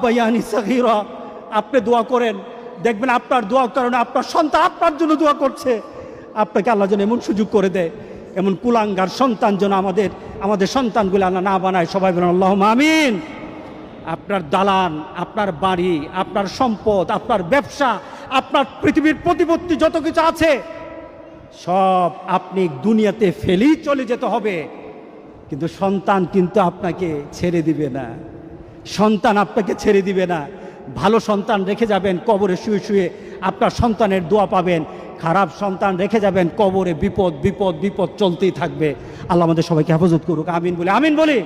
বায়ানি সাগীরা, আপনি দোয়া করেন, দেখবেন আপনার দোয়ার কারণে আপনার সন্তান আপনার জন্য দোয়া করছে। আপনাকে আল্লাহ যেন এমন সুযোগ করে দেয়, এমন কুলাঙ্গার সন্তান যেন আমাদের সন্তানগুলো আল্লাহ না বানায়। সবাই বলেন আল্লাহুম্মা আমিন। আপনার দালান, আপনার বাড়ি, আপনার সম্পদ, আপনার ব্যবসা, আপনার পৃথিবীর প্রতিপত্তি যত কিছু আছে সব আপনি দুনিয়াতে ফেলেই চলে যেতে হবে, কিন্তু সন্তান কিন্তু আপনাকে ছেড়ে দিবে না। সন্তান আপনাকে ছেড়ে দিবে না। ভালো সন্তান রেখে যাবেন, কবরে শুয়ে শুয়ে আপনার সন্তানের দোয়া পাবেন। খারাপ সন্তান রেখে যাবেন, কবরে বিপদ বিপদ বিপদ চলতেই থাকবে। আল্লাহ আমাদের সবাইকে হেফাজত করুক। আমিন বলি, আমিন বলি।